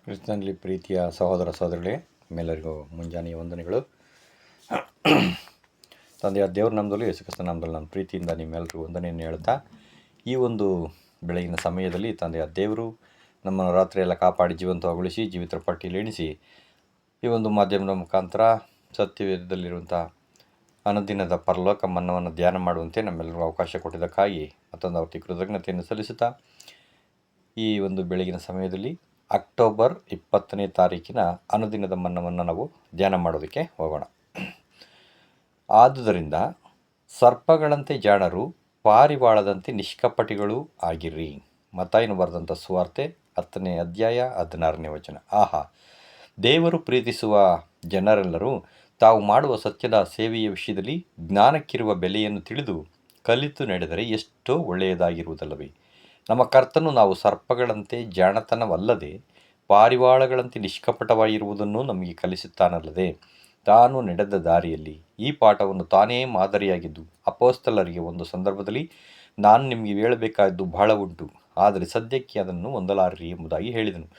ಕ್ರಿಸ್ತನಲ್ಲಿ ಪ್ರೀತಿಯ ಸಹೋದರ ಸಹೋದರಿಗಳೇ, ನಿಮ್ಮೆಲ್ಲರಿಗೂ ಮುಂಜಾನೆಯ ವಂದನೆಗಳು. ತಂದೆಯ ದೇವ್ರ ನಾಮದಲ್ಲಿ, ಯೇಸು ಕ್ರಿಸ್ತನ ನಾಮದಲ್ಲಿ ನಾನು ಪ್ರೀತಿಯಿಂದ ನಿಮ್ಮೆಲ್ಲರಿಗೂ ವಂದನೆಯನ್ನು ಹೇಳ್ತಾ, ಈ ಒಂದು ಬೆಳಗಿನ ಸಮಯದಲ್ಲಿ ತಂದೆಯ ದೇವರು ನಮ್ಮನ್ನು ರಾತ್ರಿಯೆಲ್ಲ ಕಾಪಾಡಿ ಜೀವಂತಗೊಳಿಸಿ ಜೀವಿತರ ಪಟ್ಟಿಯಲ್ಲಿ ಎಣಿಸಿ ಈ ಒಂದು ಮಾಧ್ಯಮದ ಮುಖಾಂತರ ಸತ್ಯವೇದದಲ್ಲಿರುವಂಥ ಅನುದಿನದ ಪರಲೋಕ ಮನ್ನವನ್ನು ಧ್ಯಾನ ಮಾಡುವಂತೆ ನಮ್ಮೆಲ್ಲರಿಗೂ ಅವಕಾಶ ಕೊಟ್ಟಿದ್ದಕ್ಕಾಗಿ ಮತ್ತೊಂದು ಅವತ್ತಿ ಕೃತಜ್ಞತೆಯನ್ನು ಸಲ್ಲಿಸುತ್ತಾ, ಈ ಒಂದು ಬೆಳಗಿನ ಸಮಯದಲ್ಲಿ ಅಕ್ಟೋಬರ್ 20ನೇ ತಾರೀಕಿನ ಅನುದಿನದ ಮನ್ನವನ್ನು ನಾವು ಧ್ಯಾನ ಮಾಡೋದಕ್ಕೆ ಹೋಗೋಣ. ಆದುದರಿಂದ ಸರ್ಪಗಳಂತೆ ಜಾಣರು, ಪಾರಿವಾಳದಂತೆ ನಿಷ್ಕಪಟಿಗಳು ಆಗಿರ್ರಿ. ಮತ್ತಾಯನು ಬರೆದಂಥ ಸುವಾರ್ತೆ 10ನೇ ಅಧ್ಯಾಯ 16ನೇ ವಚನ. ಆಹಾ, ದೇವರು ಪ್ರೀತಿಸುವ ಜನರೆಲ್ಲರೂ ತಾವು ಮಾಡುವ ಸತ್ಯದ ಸೇವೆಯ ವಿಷಯದಲ್ಲಿ ಜ್ಞಾನಕ್ಕಿರುವ ಬೆಲೆಯನ್ನು ತಿಳಿದು ಕಲಿತು ನಡೆದರೆ ಎಷ್ಟೋ ಒಳ್ಳೆಯದಾಗಿರುವುದಲ್ಲವೇ. ನಮ್ಮ ಕರ್ತನು ನಾವು ಸರ್ಪಗಳಂತೆ ಜಾಣತನವಲ್ಲದೆ ಪಾರಿವಾಳಗಳಂತೆ ನಿಷ್ಕಪಟವಾಗಿರುವುದನ್ನು ನಮಗೆ ಕಲಿಸುತ್ತಾನಲ್ಲದೆ, ತಾನು ನಡೆದ ದಾರಿಯಲ್ಲಿ ಈ ಪಾಠವನ್ನು ತಾನೇ ಮಾದರಿಯಾಗಿದ್ದು ಅಪೊಸ್ತಲರಿಗೆ ಒಂದು ಸಂದರ್ಭದಲ್ಲಿ ನಾನು ನಿಮಗೆ ಹೇಳಬೇಕಾದ್ದು ಬಹಳ ಉಂಟು, ಆದರೆ ಸದ್ಯಕ್ಕೆ ಅದನ್ನು ಹೊಂದಲಾರಿರಿ ಎಂಬುದಾಗಿ ಹೇಳಿದನು.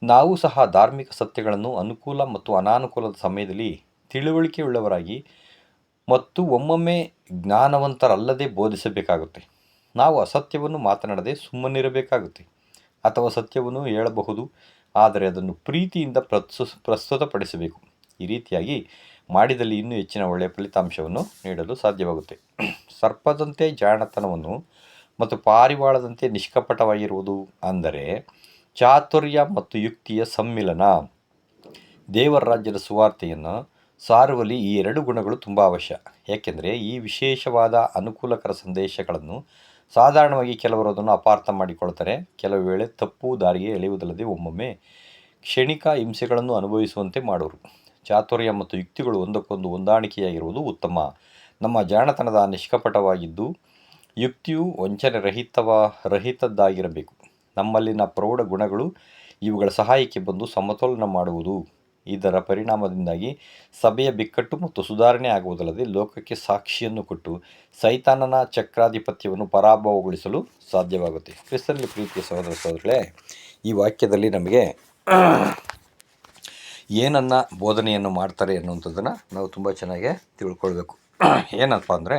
ನಾವು ಸಹ ಧಾರ್ಮಿಕ ಸತ್ಯಗಳನ್ನು ಅನುಕೂಲ ಮತ್ತು ಅನಾನುಕೂಲದ ಸಮಯದಲ್ಲಿ ತಿಳುವಳಿಕೆಯುಳ್ಳವರಾಗಿ ಮತ್ತು ಒಮ್ಮೊಮ್ಮೆ ಜ್ಞಾನವಂತರಲ್ಲದೆ ಬೋಧಿಸಬೇಕಾಗುತ್ತೆ. ನಾವು ಅಸತ್ಯವನ್ನು ಮಾತನಾಡದೆ ಸುಮ್ಮನಿರಬೇಕಾಗುತ್ತೆ, ಅಥವಾ ಸತ್ಯವನ್ನು ಹೇಳಬಹುದು, ಆದರೆ ಅದನ್ನು ಪ್ರೀತಿಯಿಂದ ಪ್ರಸ್ತುತಪಡಿಸಬೇಕು. ಈ ರೀತಿಯಾಗಿ ಮಾಡಿದಲ್ಲಿ ಇನ್ನೂ ಹೆಚ್ಚಿನ ಒಳ್ಳೆಯ ಫಲಿತಾಂಶವನ್ನು ನೀಡಲು ಸಾಧ್ಯವಾಗುತ್ತೆ. ಸರ್ಪದಂತೆ ಜಾಣತನವನ್ನು ಮತ್ತು ಪಾರಿವಾಳದಂತೆ ನಿಷ್ಕಪಟವಾಗಿರುವುದು ಅಂದರೆ ಚಾತುರ್ಯ ಮತ್ತು ಯುಕ್ತಿಯ ಸಮ್ಮಿಲನ. ದೇವರ ರಾಜ್ಯದ ಸುವಾರ್ತೆಯನ್ನು ಸಾರುವಲ್ಲಿ ಈ ಎರಡು ಗುಣಗಳು ತುಂಬ ಅವಶ್ಯ. ಏಕೆಂದರೆ ಈ ವಿಶೇಷವಾದ ಅನುಕೂಲಕರ ಸಂದೇಶಗಳನ್ನು ಸಾಧಾರಣವಾಗಿ ಕೆಲವರು ಅದನ್ನು ಅಪಾರ್ಥ ಮಾಡಿಕೊಳ್ತಾರೆ. ಕೆಲವು ವೇಳೆ ತಪ್ಪು ದಾರಿಗೆ ಎಳೆಯುವುದಲ್ಲದೆ ಒಮ್ಮೊಮ್ಮೆ ಕ್ಷಣಿಕ ಹಿಂಸೆಗಳನ್ನು ಅನುಭವಿಸುವಂತೆ ಮಾಡೋರು. ಚಾತುರ್ಯ ಮತ್ತು ಯುಕ್ತಿಗಳು ಒಂದಕ್ಕೊಂದು ಹೊಂದಾಣಿಕೆಯಾಗಿರುವುದು ಉತ್ತಮ. ನಮ್ಮ ಜಾಣತನದ ನಿಷ್ಕಪಟವಾಗಿದ್ದು ಯುಕ್ತಿಯು ವಂಚನೆ ರಹಿತದ್ದಾಗಿರಬೇಕು. ನಮ್ಮಲ್ಲಿನ ಪ್ರೌಢ ಗುಣಗಳು ಇವುಗಳ ಸಹಾಯಕ್ಕೆ ಬಂದು ಸಮತೋಲನ ಮಾಡುವುದು. ಇದರ ಪರಿಣಾಮದಿಂದಾಗಿ ಸಭೆಯ ಬಿಕ್ಕಟ್ಟು ಮತ್ತು ಸುಧಾರಣೆ ಆಗುವುದಲ್ಲದೆ ಲೋಕಕ್ಕೆ ಸಾಕ್ಷಿಯನ್ನು ಕೊಟ್ಟು ಸೈತಾನನ ಚಕ್ರಾಧಿಪತ್ಯವನ್ನು ಪರಾಭವಗೊಳಿಸಲು ಸಾಧ್ಯವಾಗುತ್ತೆ. ಕ್ರಿಸ್ತನಲ್ಲಿ ಪ್ರೀತಿಯ ಸಹೋದರ ಸಹೋದರಿಗಳೇ, ಈ ವಾಕ್ಯದಲ್ಲಿ ನಮಗೆ ಏನನ್ನು ಬೋಧನೆಯನ್ನು ಮಾಡ್ತಾರೆ ಅನ್ನುವಂಥದ್ದನ್ನು ನಾವು ತುಂಬ ಚೆನ್ನಾಗಿ ತಿಳ್ಕೊಳ್ಬೇಕು. ಏನಪ್ಪ ಅಂದರೆ,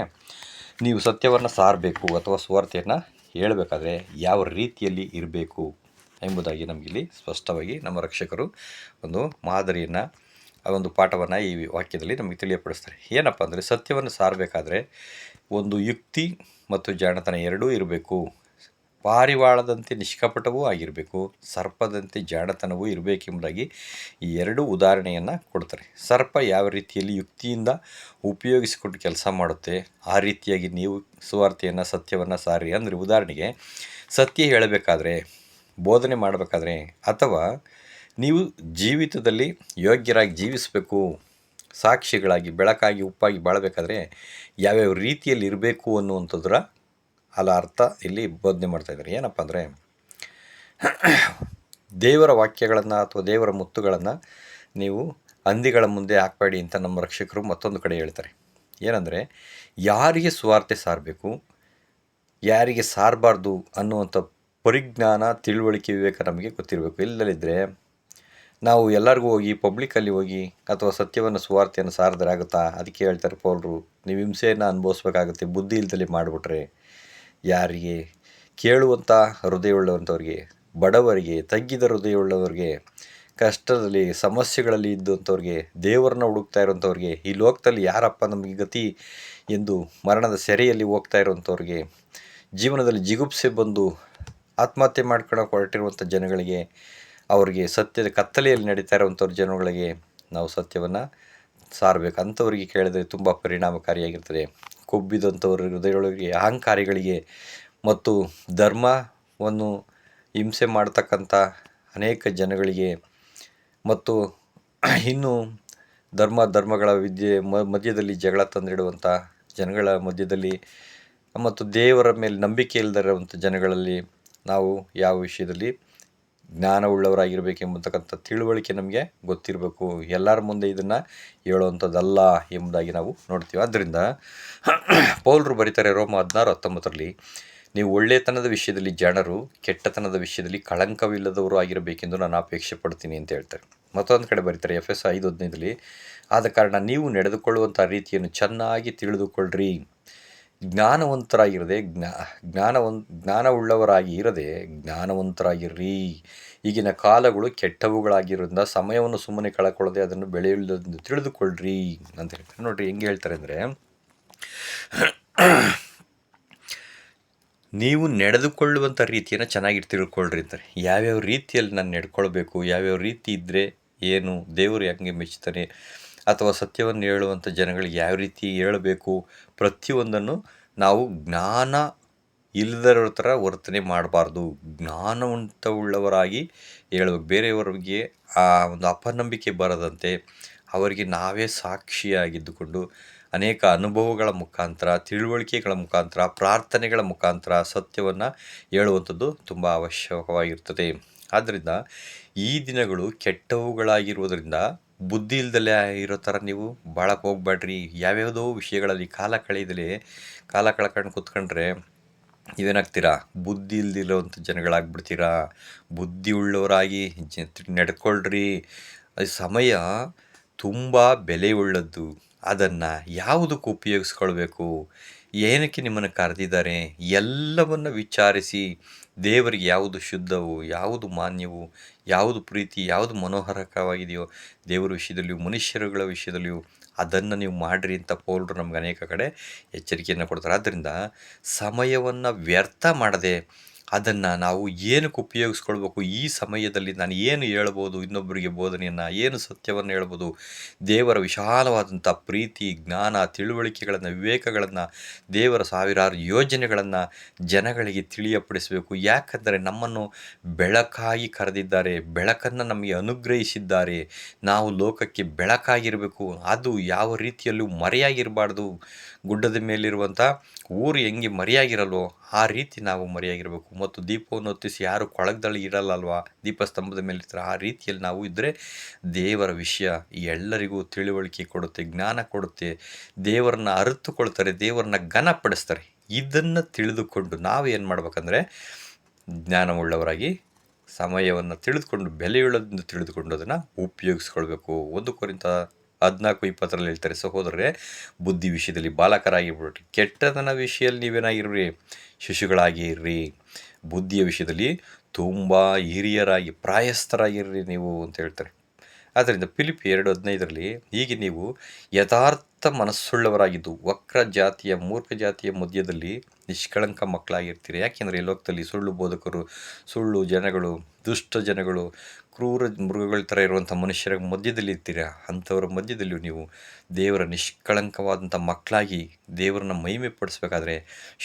ನೀವು ಸತ್ಯವನ್ನು ಸಾರಬೇಕು ಅಥವಾ ಸುವಾರ್ತೆಯನ್ನು ಹೇಳಬೇಕಾದ್ರೆ ಯಾವ ರೀತಿಯಲ್ಲಿ ಇರಬೇಕು ಎಂಬುದಾಗಿ ನಮಗಿಲ್ಲಿ ಸ್ಪಷ್ಟವಾಗಿ ನಮ್ಮ ರಕ್ಷಕರು ಒಂದು ಮಾದರಿಯನ್ನು, ಆ ಒಂದು ಪಾಠವನ್ನು ಈ ವಾಕ್ಯದಲ್ಲಿ ನಮಗೆ ತಿಳಿಯಪಡಿಸ್ತಾರೆ. ಏನಪ್ಪ ಅಂದರೆ, ಸತ್ಯವನ್ನು ಸಾರಬೇಕಾದ್ರೆ ಒಂದು ಯುಕ್ತಿ ಮತ್ತು ಜಾಣತನ ಎರಡೂ ಇರಬೇಕು. ಪಾರಿವಾಳದಂತೆ ನಿಷ್ಕಪಟವೂ ಆಗಿರಬೇಕು, ಸರ್ಪದಂತೆ ಜಾಣತನವೂ ಇರಬೇಕೆಂಬುದಾಗಿ ಈ ಎರಡೂ ಉದಾಹರಣೆಯನ್ನು ಕೊಡ್ತಾರೆ. ಸರ್ಪ ಯಾವ ರೀತಿಯಲ್ಲಿ ಯುಕ್ತಿಯಿಂದ ಉಪಯೋಗಿಸಿಕೊಂಡು ಕೆಲಸ ಮಾಡುತ್ತೆ, ಆ ರೀತಿಯಾಗಿ ನೀವು ಸುವಾರ್ತೆಯನ್ನು ಸತ್ಯವನ್ನು ಸಾರಿ. ಅಂದರೆ ಉದಾಹರಣೆಗೆ, ಸತ್ಯ ಹೇಳಬೇಕಾದ್ರೆ, ಬೋಧನೆ ಮಾಡಬೇಕಾದ್ರೆ, ಅಥವಾ ನೀವು ಜೀವಿತದಲ್ಲಿ ಯೋಗ್ಯರಾಗಿ ಜೀವಿಸಬೇಕು, ಸಾಕ್ಷಿಗಳಾಗಿ ಬೆಳಕಾಗಿ ಉಪ್ಪಾಗಿ ಬಾಳಬೇಕಾದ್ರೆ ಯಾವ್ಯಾವ ರೀತಿಯಲ್ಲಿ ಇರಬೇಕು ಅನ್ನುವಂಥದ್ರ ಅರ್ಥ ಇಲ್ಲಿ ಬೋಧನೆ ಮಾಡ್ತಾಯಿದ್ದಾರೆ. ಏನಪ್ಪ ಅಂದರೆ, ದೇವರ ವಾಕ್ಯಗಳನ್ನು ಅಥವಾ ದೇವರ ಮುತ್ತುಗಳನ್ನು ನೀವು ಹಂದಿಗಳ ಮುಂದೆ ಹಾಕಬೇಡಿ ಅಂತ ನಮ್ಮ ರಕ್ಷಕರು ಮತ್ತೊಂದು ಕಡೆ ಹೇಳ್ತಾರೆ. ಏನಂದರೆ, ಯಾರಿಗೆ ಸುವಾರ್ತೆ ಸಾರಬೇಕು, ಯಾರಿಗೆ ಸಾರಬಾರ್ದು ಅನ್ನುವಂಥ ಪರಿಜ್ಞಾನ, ತಿಳುವಳಿಕೆ, ವಿವೇಕ ನಮಗೆ ಗೊತ್ತಿರಬೇಕು. ಇಲ್ಲದಿದ್ದರೆ ನಾವು ಎಲ್ಲರಿಗೂ ಹೋಗಿ ಪಬ್ಲಿಕ್ಕಲ್ಲಿ ಹೋಗಿ ಅಥವಾ ಸತ್ಯವನ್ನು ಸುವಾರ್ತೆಯನ್ನು ಸಾರಿದ್ರೆ ಆಗುತ್ತಾ? ಅದಕ್ಕೆ ಹೇಳ್ತಾರೆ ಪೌಲರು, ನೀವು ಹಿಂಸೆಯನ್ನು ಅನುಭವಿಸ್ಬೇಕಾಗುತ್ತೆ ಬುದ್ಧಿ ಇಲ್ದಲ್ಲಿ ಮಾಡಿಬಿಟ್ರೆ. ಯಾರಿಗೆ? ಕೇಳುವಂಥ ಹೃದಯವುಳ್ಳವಂಥವ್ರಿಗೆ, ಬಡವರಿಗೆ, ತಗ್ಗಿದ ಹೃದಯವುಳ್ಳವರಿಗೆ, ಕಷ್ಟದಲ್ಲಿ ಸಮಸ್ಯೆಗಳಲ್ಲಿ ಇದ್ದಂಥವ್ರಿಗೆ, ದೇವರನ್ನ ಹುಡುಕ್ತಾ ಇರೋಂಥವ್ರಿಗೆ, ಈ ಲೋಕದಲ್ಲಿ ಯಾರಪ್ಪ ನಮಗೆ ಗತಿ ಎಂದು ಮರಣದ ಸೆರೆಯಲ್ಲಿ ಹೋಗ್ತಾ ಇರೋಂಥವ್ರಿಗೆ, ಜೀವನದಲ್ಲಿ ಜಿಗುಪ್ಸೆ ಬಂದು ಆತ್ಮಹತ್ಯೆ ಮಾಡ್ಕೊಳ್ಳೋಕೆ ಹೊರಟಿರುವಂಥ ಜನಗಳಿಗೆ, ಅವರಿಗೆ ಸತ್ಯದ ಕತ್ತಲೆಯಲ್ಲಿ ನಡೀತಾ ಇರೋವಂಥವ್ರ ಜನಗಳಿಗೆ ನಾವು ಸತ್ಯವನ್ನು ಸಾರಬೇಕು. ಅಂಥವರಿಗೆ ಕೇಳಿದರೆ ತುಂಬ ಪರಿಣಾಮಕಾರಿಯಾಗಿರ್ತದೆ. ಕೊಬ್ಬಿದಂಥವ್ರ ಹೃದಯಗಳಿಗೆ, ಅಹಂಕಾರಿಗಳಿಗೆ ಮತ್ತು ಧರ್ಮವನ್ನು ಹಿಂಸೆ ಮಾಡ್ತಕ್ಕಂಥ ಅನೇಕ ಜನಗಳಿಗೆ ಮತ್ತು ಇನ್ನು ಧರ್ಮಗಳ ಮಧ್ಯದಲ್ಲಿ ಜಗಳ ತಂದಿಡುವಂಥ ಜನಗಳ ಮಧ್ಯದಲ್ಲಿ ಮತ್ತು ದೇವರ ಮೇಲೆ ನಂಬಿಕೆ ಇಲ್ಲದಿರುವಂಥ ಜನಗಳಲ್ಲಿ ನಾವು ಯಾವ ವಿಷಯದಲ್ಲಿ ಜ್ಞಾನವುಳ್ಳವರಾಗಿರಬೇಕೆಂಬತಕ್ಕಂಥ ತಿಳುವಳಿಕೆ ನಮಗೆ ಗೊತ್ತಿರಬೇಕು. ಎಲ್ಲರ ಮುಂದೆ ಇದನ್ನು ಹೇಳುವಂಥದ್ದಲ್ಲ ಎಂಬುದಾಗಿ ನಾವು ನೋಡ್ತೀವಿ. ಆದ್ದರಿಂದ ಪೌಲರು ಬರೀತಾರೆ ರೋಮ 16:19 ನೀವು ಒಳ್ಳೆತನದ ವಿಷಯದಲ್ಲಿ ಜಾಣರು, ಕೆಟ್ಟತನದ ವಿಷಯದಲ್ಲಿ ಕಳಂಕವಿಲ್ಲದವರು ಆಗಿರಬೇಕೆಂದು ನಾನು ಅಪೇಕ್ಷೆ ಪಡ್ತೀನಿ ಅಂತ ಹೇಳ್ತಾರೆ. ಮತ್ತೊಂದು ಕಡೆ ಬರೀತಾರೆ ಎಫ್.ಎಸ್. 5:15 ಆದ ಕಾರಣ ನೀವು ನಡೆದುಕೊಳ್ಳುವಂಥ ರೀತಿಯನ್ನು ಚೆನ್ನಾಗಿ ತಿಳಿದುಕೊಳ್ಳ್ರಿ. ಜ್ಞಾನವಂತರಾಗಿರದೆ ಜ್ಞಾನವುಳ್ಳವರಾಗಿ ಇರದೆ ಜ್ಞಾನವಂತರಾಗಿರ್ರಿ. ಈಗಿನ ಕಾಲಗಳು ಕೆಟ್ಟವುಗಳಾಗಿರೋದ್ರಿಂದ ಸಮಯವನ್ನು ಸುಮ್ಮನೆ ಕಳ್ಕೊಳ್ಳದೆ ಅದನ್ನು ಬೆಳೆಯುವುದನ್ನು ತಿಳಿದುಕೊಳ್ಳ್ರಿ ಅಂತ ಹೇಳ್ತಾರೆ. ನೋಡಿರಿ ಹೆಂಗೆ ಹೇಳ್ತಾರೆ ಅಂದರೆ, ನೀವು ನಡೆದುಕೊಳ್ಳುವಂಥ ರೀತಿಯನ್ನು ಚೆನ್ನಾಗಿ ತಿಳ್ಕೊಳ್ರಿ ಅಂತಾರೆ. ಯಾವ್ಯಾವ ರೀತಿಯಲ್ಲಿ ನಾನು ನಡ್ಕೊಳ್ಬೇಕು, ಯಾವ್ಯಾವ ರೀತಿ ಇದ್ದರೆ ಏನು, ದೇವರು ಹೆಂಗೆ ಮೆಚ್ಚುತ್ತಾನೆ, ಅಥವಾ ಸತ್ಯವನ್ನು ಹೇಳುವಂಥ ಜನಗಳಿಗೆ ಯಾವ ರೀತಿ ಹೇಳಬೇಕು, ಪ್ರತಿಯೊಂದನ್ನು ನಾವು ಜ್ಞಾನ ಇಲ್ಲದರ ಥರ ವರ್ತನೆ ಮಾಡಬಾರ್ದು. ಜ್ಞಾನವಂತವುಳ್ಳವರಾಗಿ ಹೇಳಬೇಕು. ಬೇರೆಯವರಿಗೆ ಆ ಒಂದು ಅಪನಂಬಿಕೆ ಬರದಂತೆ ಅವರಿಗೆ ನಾವೇ ಸಾಕ್ಷಿಯಾಗಿದ್ದುಕೊಂಡು ಅನೇಕ ಅನುಭವಗಳ ಮುಖಾಂತರ, ತಿಳುವಳಿಕೆಗಳ ಮುಖಾಂತರ, ಪ್ರಾರ್ಥನೆಗಳ ಮುಖಾಂತರ ಸತ್ಯವನ್ನು ಹೇಳುವಂಥದ್ದು ತುಂಬ ಅವಶ್ಯಕವಾಗಿರ್ತದೆ. ಆದ್ದರಿಂದ ಈ ದಿನಗಳು ಕೆಟ್ಟವುಗಳಾಗಿರುವುದರಿಂದ ಬುದ್ಧಿ ಇಲ್ದಲೇ ಇರೋ ಥರ ನೀವು ಬಾಳಕ್ಕೆ ಹೋಗ್ಬೇಡ್ರಿ. ಯಾವ್ಯಾವುದೋ ವಿಷಯಗಳಲ್ಲಿ ಕಾಲ ಕಳ್ಕೊಂಡು ಕೂತ್ಕೊಂಡ್ರೆ ನೀವೇನಾಗ್ತೀರಾ, ಬುದ್ಧಿ ಇಲ್ದಿರೋವಂಥ ಜನಗಳಾಗ್ಬಿಡ್ತೀರಾ. ಬುದ್ಧಿ ಉಳ್ಳವರಾಗಿ ನಡ್ಕೊಳ್ರಿ. ಸಮಯ ತುಂಬ ಬೆಲೆ ಉಳ್ಳದ್ದು. ಅದನ್ನು ಯಾವುದಕ್ಕೆ ಉಪಯೋಗಿಸ್ಕೊಳ್ಬೇಕು, ಏನಕ್ಕೆ ನಿಮ್ಮನ್ನು ಕರೆದಿದ್ದಾರೆ, ಎಲ್ಲವನ್ನು ವಿಚಾರಿಸಿ ದೇವರಿಗೆ ಯಾವುದು ಶುದ್ಧವು, ಯಾವುದು ಮಾನ್ಯವು, ಯಾವುದು ಪ್ರೀತಿ, ಯಾವುದು ಮನೋಹರಕವಾಗಿದೆಯೋ ದೇವರ ವಿಷಯದಲ್ಲಿಯೂ ಮನುಷ್ಯರುಗಳ ವಿಷಯದಲ್ಲಿಯೂ ಅದನ್ನು ನೀವು ಮಾಡಿರಿ ಅಂತ ಪೌಲರು ನಮ್ಗೆ ಅನೇಕ ಕಡೆ ಎಚ್ಚರಿಕೆಯನ್ನು ಕೊಡ್ತಾರೆ. ಆದ್ದರಿಂದ ಸಮಯವನ್ನು ವ್ಯರ್ಥ ಮಾಡದೆ ಅದನ್ನು ನಾವು ಏನಕ್ಕೆ ಉಪಯೋಗಿಸ್ಕೊಳ್ಬೇಕು, ಈ ಸಮಯದಲ್ಲಿ ನಾನು ಏನು ಹೇಳ್ಬೋದು, ಇನ್ನೊಬ್ಬರಿಗೆ ಬೋಧನೆಯನ್ನು, ಏನು ಸತ್ಯವನ್ನು ಹೇಳ್ಬೋದು, ದೇವರ ವಿಶಾಲವಾದಂಥ ಪ್ರೀತಿ, ಜ್ಞಾನ, ತಿಳುವಳಿಕೆಗಳನ್ನು, ವಿವೇಕಗಳನ್ನು, ದೇವರ ಸಾವಿರಾರು ಯೋಜನೆಗಳನ್ನು ಜನಗಳಿಗೆ ತಿಳಿಯಪಡಿಸಬೇಕು. ಯಾಕಂದರೆ ನಮ್ಮನ್ನು ಬೆಳಕಾಗಿ ಕರೆದಿದ್ದಾರೆ, ಬೆಳಕನ್ನು ನಮಗೆ ಅನುಗ್ರಹಿಸಿದ್ದಾರೆ. ನಾವು ಲೋಕಕ್ಕೆ ಬೆಳಕಾಗಿರಬೇಕು. ಅದು ಯಾವ ರೀತಿಯಲ್ಲೂ ಮರೆಯಾಗಿರಬಾರ್ದು. ಗುಡ್ಡದ ಮೇಲಿರುವಂಥ ಊರು ಹೆಂಗೆ ಮರೆಯಾಗಿರಲ್ವೋ ಆ ರೀತಿ ನಾವು ಮರೆಯಾಗಿರಬೇಕು. ಮತ್ತು ದೀಪವನ್ನು ಹೊತ್ತಿಸಿ ಯಾರು ಕೊಳಗದಲ್ಲಿ ಇರಲ್ಲಲ್ವಾ, ದೀಪಸ್ತಂಭದ ಮೇಲೆ ಇರ್ತಾರೆ. ಆ ರೀತಿಯಲ್ಲಿ ನಾವು ಇದ್ದರೆ ದೇವರ ವಿಷಯ ಎಲ್ಲರಿಗೂ ತಿಳುವಳಿಕೆ ಕೊಡುತ್ತೆ, ಜ್ಞಾನ ಕೊಡುತ್ತೆ, ದೇವರನ್ನ ಅರಿತುಕೊಳ್ತಾರೆ, ದೇವರನ್ನ ಘನಪಡಿಸ್ತಾರೆ. ಇದನ್ನು ತಿಳಿದುಕೊಂಡು ನಾವು ಏನು ಮಾಡ್ಬೇಕಂದ್ರೆ ಜ್ಞಾನವುಳ್ಳವರಾಗಿ ಸಮಯವನ್ನು ತಿಳಿದುಕೊಂಡು ಬೆಲೆಯುಳ್ಳದನ್ನು ತಿಳಿದುಕೊಂಡು ಅದನ್ನು ಉಪಯೋಗಿಸ್ಕೊಳ್ಬೇಕು. 1 ಕೊರಿಂಥ 14:20 ಹೇಳ್ತಾರೆ, ಸಹೋದರರೇ ಬುದ್ಧಿ ವಿಷಯದಲ್ಲಿ ಬಾಲಕರಾಗಿರ್ಬಿಡ್ರಿ, ಕೆಟ್ಟತನ ವಿಷಯದಲ್ಲಿ ನೀವೇನಾಗಿರ್ರಿ, ಶಿಶುಗಳಾಗಿ ಇರ್ರಿ. ಬುದ್ಧಿಯ ವಿಷಯದಲ್ಲಿ ತುಂಬ ಹಿರಿಯರಾಗಿ ಪ್ರಾಯಸ್ಥರಾಗಿರ್ರಿ ನೀವು ಅಂತ ಹೇಳ್ತಾರೆ. ಆದ್ದರಿಂದ ಫಿಲಿಪ್ಪಿ 2:15 ಹೀಗೆ ನೀವು ಯಥಾರ್ಥ ಮನಸ್ಸುಳ್ಳವರಾಗಿದ್ದು ವಕ್ರ ಜಾತಿಯ ಮೂರ್ಖ ಜಾತಿಯ ಮಧ್ಯದಲ್ಲಿ ನಿಷ್ಕಳಂಕ ಮಕ್ಕಳಾಗಿರ್ತೀರಿ. ಯಾಕೆಂದರೆ ಈ ಲೋಕದಲ್ಲಿ ಸುಳ್ಳು ಬೋಧಕರು, ಸುಳ್ಳು ಜನಗಳು, ದುಷ್ಟ ಜನಗಳು, ಕ್ರೂರ ಮೃಗಗಳ ಥರ ಇರುವಂಥ ಮನುಷ್ಯರ ಮಧ್ಯದಲ್ಲಿ ಇರ್ತೀರ. ಅಂಥವ್ರ ಮಧ್ಯದಲ್ಲಿಯೂ ನೀವು ದೇವರ ನಿಷ್ಕಳಂಕವಾದಂಥ ಮಕ್ಕಳಾಗಿ ದೇವರನ್ನ ಮಹಿಮೆ ಪಡಿಸ್ಬೇಕಾದ್ರೆ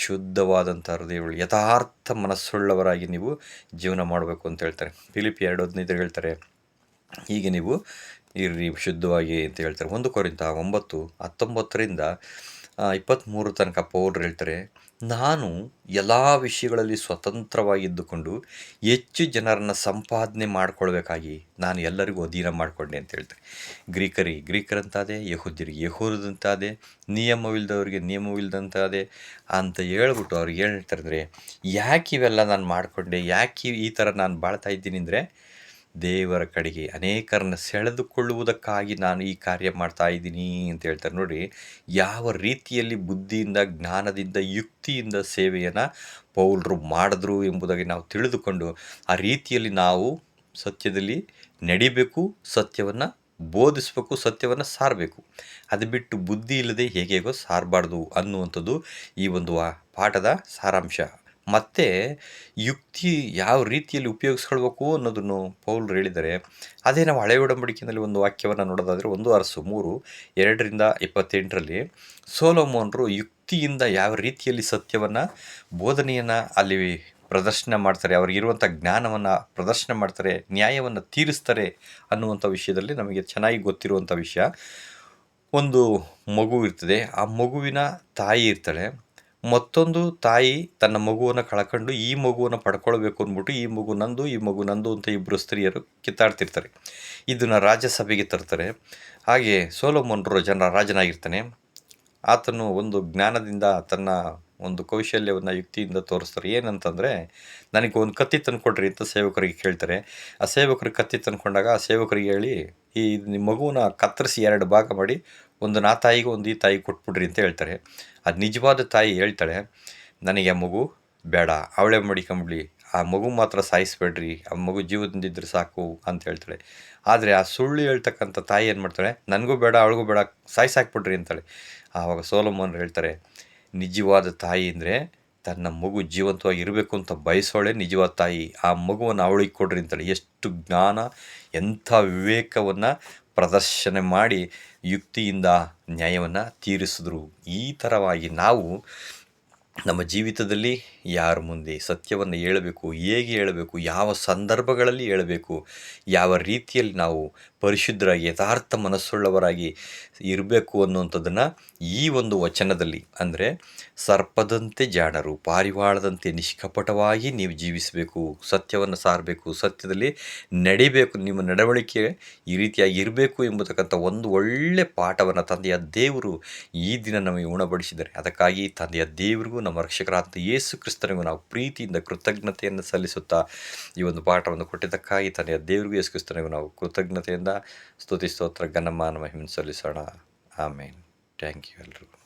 ಶುದ್ಧವಾದಂಥ ಹೃದಯಗಳು, ಯಥಾರ್ಥ ಮನಸ್ಸುಳ್ಳವರಾಗಿ ನೀವು ಜೀವನ ಮಾಡಬೇಕು ಅಂತ ಹೇಳ್ತಾರೆ. ಫಿಲಿಪ್ಪಿ 2:15 ಹೇಳ್ತಾರೆ, ಹೀಗೆ ನೀವು ಇರ್ರಿ ಶುದ್ಧವಾಗಿ ಅಂತ ಹೇಳ್ತಾರೆ. 1 ಕೊರಿಂಥ 9:19-23 ತನಕ ಪೌಲರು ಹೇಳ್ತಾರೆ, ನಾನು ಎಲ್ಲ ವಿಷಯಗಳಲ್ಲಿ ಸ್ವತಂತ್ರವಾಗಿದ್ದುಕೊಂಡು ಹೆಚ್ಚು ಜನರನ್ನು ಸಂಪಾದನೆ ಮಾಡ್ಕೊಳ್ಬೇಕಾಗಿ ನಾನು ಎಲ್ಲರಿಗೂ ಅಧೀನ ಮಾಡಿಕೊಂಡೆ ಅಂತ ಹೇಳ್ತಾರೆ. ಗ್ರೀಕರಂತಾದೆ, ಯಹೂದ್ಯರಿಗೆ ಯಹೂದಂತಾದೆ, ನಿಯಮವಿಲ್ಲದವ್ರಿಗೆ ನಿಯಮವಿಲ್ಲದಂತಾದೆ ಅಂತ ಹೇಳ್ಬಿಟ್ಟು ಅವ್ರಿಗೆ ಹೇಳ್ತಾರೆ ಅಂದರೆ, ಯಾಕೆ ಇವೆಲ್ಲ ನಾನು ಮಾಡಿಕೊಂಡೆ, ಯಾಕೆ ಈ ಥರ ನಾನು ಬಾಳ್ತಾ ಇದ್ದೀನಿ ಅಂದರೆ, ದೇವರ ಕಡೆಗೆ ಅನೇಕರನ್ನು ಸೆಳೆದುಕೊಳ್ಳುವುದಕ್ಕಾಗಿ ನಾನು ಈ ಕಾರ್ಯ ಮಾಡ್ತಾ ಇದ್ದೀನಿ ಅಂತ ಹೇಳ್ತಾರೆ. ನೋಡಿ ಯಾವ ರೀತಿಯಲ್ಲಿ ಬುದ್ಧಿಯಿಂದ, ಜ್ಞಾನದಿಂದ, ಯುಕ್ತಿಯಿಂದ ಸೇವೆಯನ್ನು ಪೌಲರು ಮಾಡಿದ್ರು ಎಂಬುದಾಗಿ ನಾವು ತಿಳಿದುಕೊಂಡು ಆ ರೀತಿಯಲ್ಲಿ ನಾವು ಸತ್ಯದಲ್ಲಿ ನಡಿಬೇಕು, ಸತ್ಯವನ್ನು ಬೋಧಿಸಬೇಕು, ಸತ್ಯವನ್ನು ಸಾರಬೇಕು. ಅದು ಬಿಟ್ಟು ಬುದ್ಧಿ ಇಲ್ಲದೆ ಹೇಗೇಗೋ ಸಾರಬಾರ್ದು ಅನ್ನುವಂಥದ್ದು ಈ ಒಂದು ಪಾಠದ ಸಾರಾಂಶ. ಮತ್ತು ಯುಕ್ತಿ ಯಾವ ರೀತಿಯಲ್ಲಿ ಉಪಯೋಗಿಸ್ಕೊಳ್ಬೇಕು ಅನ್ನೋದನ್ನು ಪೌಲರು ಹೇಳಿದ್ದಾರೆ. ಅದೇ ನಾವು ಹಳೆಯ ಒಡಂಬಡಿಕೆಯಲ್ಲಿ ಒಂದು ವಾಕ್ಯವನ್ನು ನೋಡೋದಾದರೆ 1 ಅರಸು 3:2-28 ಸೊಲೊಮೋನರು ಯುಕ್ತಿಯಿಂದ ಯಾವ ರೀತಿಯಲ್ಲಿ ಸತ್ಯವನ್ನು ಬೋಧನೆಯನ್ನು ಅಲ್ಲಿ ಪ್ರದರ್ಶನ ಮಾಡ್ತಾರೆ, ಅವ್ರಿಗಿರುವಂಥ ಜ್ಞಾನವನ್ನು ಪ್ರದರ್ಶನ ಮಾಡ್ತಾರೆ, ನ್ಯಾಯವನ್ನು ತೀರಿಸ್ತಾರೆ ಅನ್ನುವಂಥ ವಿಷಯದಲ್ಲಿ ನಮಗೆ ಚೆನ್ನಾಗಿ ಗೊತ್ತಿರುವಂಥ ವಿಷಯ. ಒಂದು ಮಗು ಇರ್ತದೆ, ಆ ಮಗುವಿನ ತಾಯಿ ಇರ್ತಾಳೆ. ಮತ್ತೊಂದು ತಾಯಿ ತನ್ನ ಮಗುವನ್ನು ಕಳ್ಕೊಂಡು ಈ ಮಗುವನ್ನು ಪಡ್ಕೊಳ್ಬೇಕು ಅಂದ್ಬಿಟ್ಟು ಈ ಮಗು ನಂದು ಅಂತ ಇಬ್ಬರು ಸ್ತ್ರೀಯರು ಕಿತ್ತಾಡ್ತಿರ್ತಾರೆ. ಇದನ್ನು ರಾಜ್ಯಸಭೆಗೆ ತರ್ತಾರೆ. ಹಾಗೆ ಸೊಲೊಮೋನರು ರಾಜನಾಗಿರ್ತಾನೆ. ಆತನು ಒಂದು ಜ್ಞಾನದಿಂದ ತನ್ನ ಒಂದು ಕೌಶಲ್ಯವನ್ನು ಯುಕ್ತಿಯಿಂದ ತೋರಿಸ್ತಾರೆ. ಏನಂತಂದರೆ, ನನಗೆ ಒಂದು ಕತ್ತಿ ತಂದುಕೊಡ್ರಿ ಅಂತ ಸೇವಕರಿಗೆ ಕೇಳ್ತಾರೆ. ಆ ಸೇವಕರಿಗೆ ಕತ್ತಿ ತಂದುಕೊಂಡಾಗ ಆ ಸೇವಕರಿಗೆ ಹೇಳಿ, ಈ ನಿಮ್ಮ ಮಗುವನ್ನ ಕತ್ತರಿಸಿ 2 ಭಾಗ ಮಾಡಿ, ಒಂದು ಆ ತಾಯಿಗೆ ಒಂದು ಈ ತಾಯಿಗೆ ಕೊಟ್ಬಿಡ್ರಿ ಅಂತ ಹೇಳ್ತಾರೆ. ಅದು ನಿಜವಾದ ತಾಯಿ ಹೇಳ್ತಾಳೆ, ನನಗೆ ಆ ಮಗು ಬೇಡ, ಅವಳೇ ಮಡಿಕೊಂಬಿಡ್ಲಿ, ಆ ಮಗು ಮಾತ್ರ ಸಾಯಿಸ್ಬೇಡ್ರಿ, ಆ ಮಗು ಜೀವದಿಂದಿದ್ರೆ ಸಾಕು ಅಂತ ಹೇಳ್ತಾಳೆ. ಆದರೆ ಆ ಸುಳ್ಳು ಹೇಳ್ತಕ್ಕಂಥ ತಾಯಿ ಏನು ಮಾಡ್ತಾಳೆ, ನನಗೂ ಬೇಡ ಅವಳಿಗೂ ಬೇಡ, ಸಾಯಿಸಾಕ್ಬಿಡ್ರಿ ಅಂತಾಳೆ. ಆವಾಗ ಸೊಲೊಮೋನ್ ಹೇಳ್ತಾರೆ, ನಿಜವಾದ ತಾಯಿ ಅಂದರೆ ತನ್ನ ಮಗು ಜೀವಂತವಾಗಿ ಇರಬೇಕು ಅಂತ ಬಯಸೋಳೆ ನಿಜವಾದ ತಾಯಿ. ಆ ಮಗುವನ್ನು ಅವಳಿಗೆ ಕೊಡ್ರಿ ಅಂತಾಳೆ. ಎಷ್ಟು ಜ್ಞಾನ, ಎಂಥ ವಿವೇಕವನ್ನು ಪ್ರದರ್ಶನ ಮಾಡಿ ಯುಕ್ತಿಯಿಂದ ನ್ಯಾಯವನ್ನು ತೀರಿಸಿದ್ರು. ಈ ಥರವಾಗಿ ನಾವು ನಮ್ಮ ಜೀವಿತದಲ್ಲಿ ಯಾರ ಮುಂದೆ ಸತ್ಯವನ್ನು ಹೇಳಬೇಕು, ಹೇಗೆ ಹೇಳಬೇಕು, ಯಾವ ಸಂದರ್ಭಗಳಲ್ಲಿ ಹೇಳಬೇಕು, ಯಾವ ರೀತಿಯಲ್ಲಿ ನಾವು ಪರಿಶುದ್ಧರಾಗಿ ಯಥಾರ್ಥ ಮನಸ್ಸುಳ್ಳವರಾಗಿ ಇರಬೇಕು ಅನ್ನುವಂಥದ್ದನ್ನು ಈ ಒಂದು ವಚನದಲ್ಲಿ, ಅಂದರೆ ಸರ್ಪದಂತೆ ಜಾಣರು, ಪಾರಿವಾಳದಂತೆ ನಿಷ್ಕಪಟವಾಗಿ ನೀವು ಜೀವಿಸಬೇಕು, ಸತ್ಯವನ್ನು ಸಾರಬೇಕು, ಸತ್ಯದಲ್ಲಿ ನಡಿಬೇಕು, ನಿಮ್ಮ ನಡವಳಿಕೆ ಈ ರೀತಿಯಾಗಿ ಇರಬೇಕು ಎಂಬತಕ್ಕಂಥ ಒಂದು ಒಳ್ಳೆಯ ಪಾಠವನ್ನು ತಂದೆಯ ದೇವರು ಈ ದಿನ ನಮಗೆ ಉಣಬಡಿಸಿದ್ದಾರೆ. ಅದಕ್ಕಾಗಿ ತಂದೆಯ ದೇವರಿಗೂ ನಮ್ಮ ರಕ್ಷಕರಾದ ಯೇಸು ಕ್ರಿಸ್ತನಿಗೂ ನಾವು ಪ್ರೀತಿಯಿಂದ ಕೃತಜ್ಞತೆಯನ್ನು ಸಲ್ಲಿಸುತ್ತಾ ಈ ಒಂದು ಪಾಠವನ್ನು ಕೊಟ್ಟಿದ್ದಕ್ಕಾಗಿ ತಂದೆಯ ದೇವರಿಗೂ ಯೇಸು ಕ್ರಿಸ್ತನಿಗೂ ನಾವು ಕೃತಜ್ಞತೆಯಿಂದ ಸ್ತುತಿ ಸ್ತೋತ್ರ ಘನಮಾನ ಮಹಿಮೆಯನ್ನು ಸಲ್ಲಿಸೋಣ. ಆಮೇನ್. ಥ್ಯಾಂಕ್ ಯು ಎಲ್ರಿಗೂ.